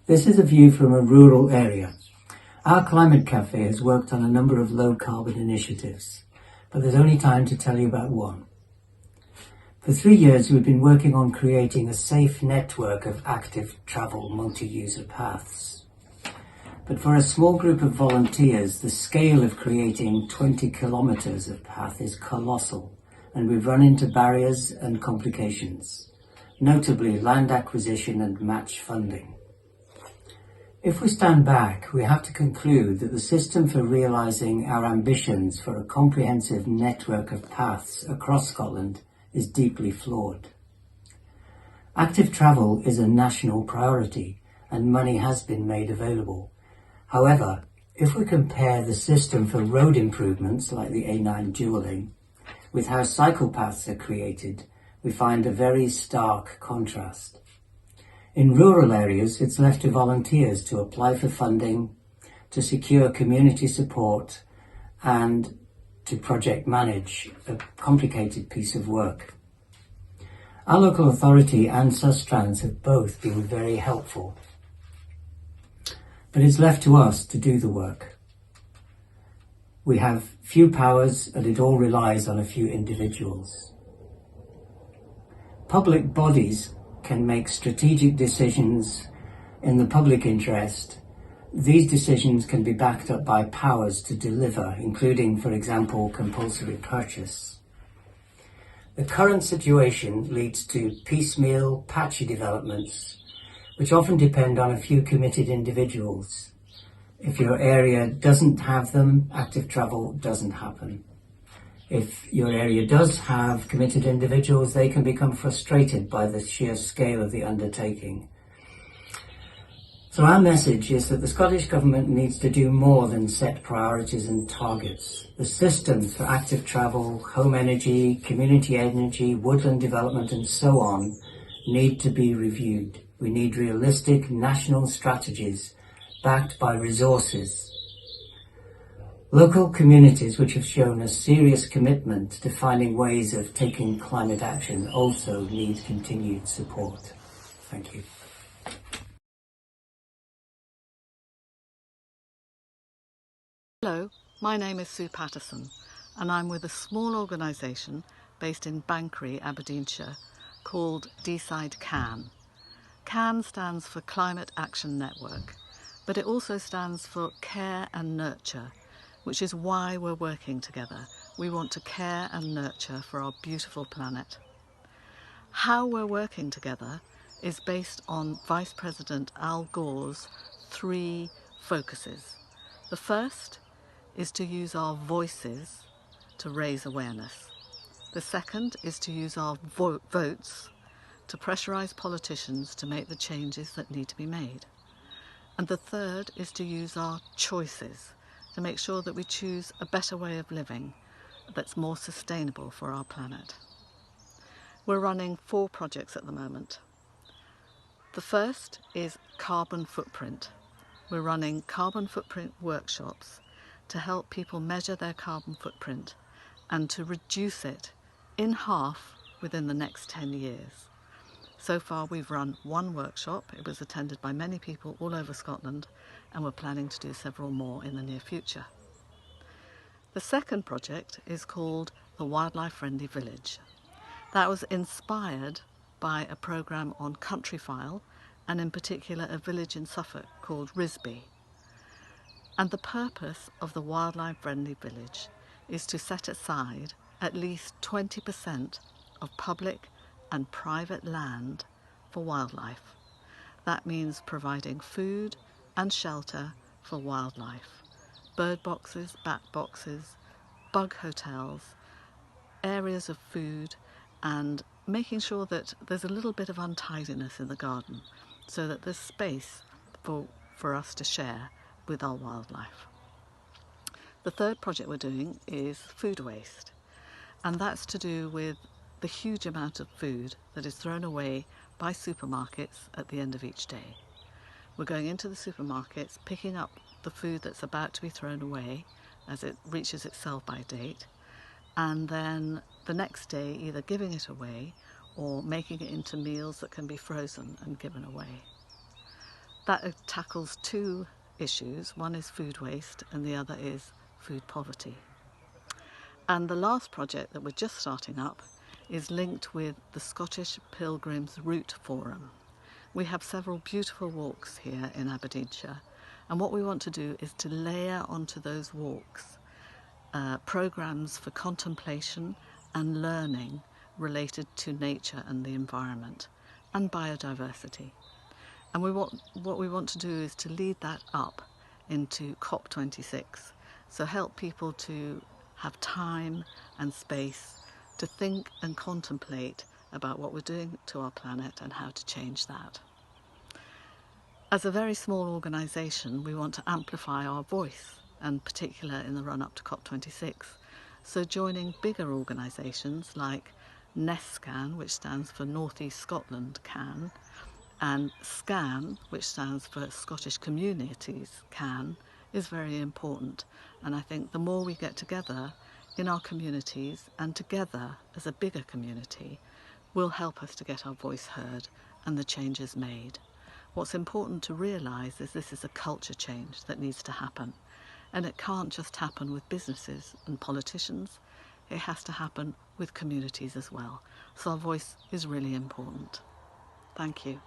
This is a view from a rural area. Our Climate Cafe has worked on a number of low-carbon initiatives, but there's only time to tell you about one. For 3 years, we've been working on creating a safe network of active travel multi-user paths. But for a small group of volunteers, the scale of creating 20 kilometers of path is colossal, and we've run into barriers and complications, notably land acquisition and match funding. If we stand back, we have to conclude that the system for realising our ambitions for a comprehensive network of paths across Scotland is deeply flawed. Active travel is a national priority and money has been made available. However, if we compare the system for road improvements like the A9 dualling with how cycle paths are created, we find a very stark contrast. In rural areas, it's left to volunteers to apply for funding, to secure community support, and to project manage a complicated piece of work. Our local authority and Sustrans have both been very helpful, but it's left to us to do the work. We have few powers and it all relies on a few individuals. Public bodies can make strategic decisions in the public interest. These decisions can be backed up by powers to deliver, including, for example, compulsory purchase. The current situation leads to piecemeal, patchy developments, which often depend on a few committed individuals. If your area doesn't have them, active travel doesn't happen. If your area does have committed individuals, they can become frustrated by the sheer scale of the undertaking. So our message is that the Scottish Government needs to do more than set priorities and targets. The systems for active travel, home energy, community energy, woodland development and so on need to be reviewed. We need realistic national strategies backed by resources. Local communities which have shown a serious commitment to finding ways of taking climate action also need continued support. Thank you. Hello, my name is Sue Patterson and I'm with a small organisation based in Banchory, Aberdeenshire called Deeside CAN. CAN stands for Climate Action Network, but it also stands for Care and Nurture, which is why we're working together. We want to care and nurture for our beautiful planet. How we're working together is based on Vice President Al Gore's 3 focuses. The first is to use our voices to raise awareness. The second is to use our votes to pressurise politicians to make the changes that need to be made. And the third is to use our choices to make sure that we choose a better way of living that's more sustainable for our planet. We're running 4 projects at the moment. The first is carbon footprint. We're running carbon footprint workshops to help people measure their carbon footprint and to reduce it in half within the next 10 years. So far we've run 1 workshop. It was attended by many people all over Scotland, and we're planning to do several more in the near future. The second project is called the Wildlife Friendly Village. That was inspired by a programme on Countryfile, and in particular a village in Suffolk called Risby. And the purpose of the Wildlife Friendly Village is to set aside at least 20% of public and private land for wildlife. That means providing food and shelter for wildlife, bird boxes, bat boxes, bug hotels, areas of food, and making sure that there's a little bit of untidiness in the garden so that there's space for us to share with our wildlife. The third project we're doing is food waste, and that's to do with the huge amount of food that is thrown away by supermarkets at the end of each day. We're going into the supermarkets, picking up the food that's about to be thrown away as it reaches its sell-by date, and then the next day either giving it away or making it into meals that can be frozen and given away. That tackles two issues. One is food waste and the other is food poverty. And the last project that we're just starting up is linked with the Scottish Pilgrims Route Forum. We have several beautiful walks here in Aberdeenshire, and what we want to do is to layer onto those walks programmes for contemplation and learning related to nature and the environment and biodiversity. And what we want to do is to lead that up into COP26, so help people to have time and space to think and contemplate about what we're doing to our planet and how to change that. As a very small organisation, we want to amplify our voice, and particular in the run-up to COP26. So joining bigger organisations like NESCAN, which stands for North East Scotland CAN, and SCAN, which stands for Scottish Communities CAN, is very important. And I think the more we get together in our communities and together as a bigger community will help us to get our voice heard and the changes made. What's important to realise is this is a culture change that needs to happen. And it can't just happen with businesses and politicians, it has to happen with communities as well. So our voice is really important. Thank you.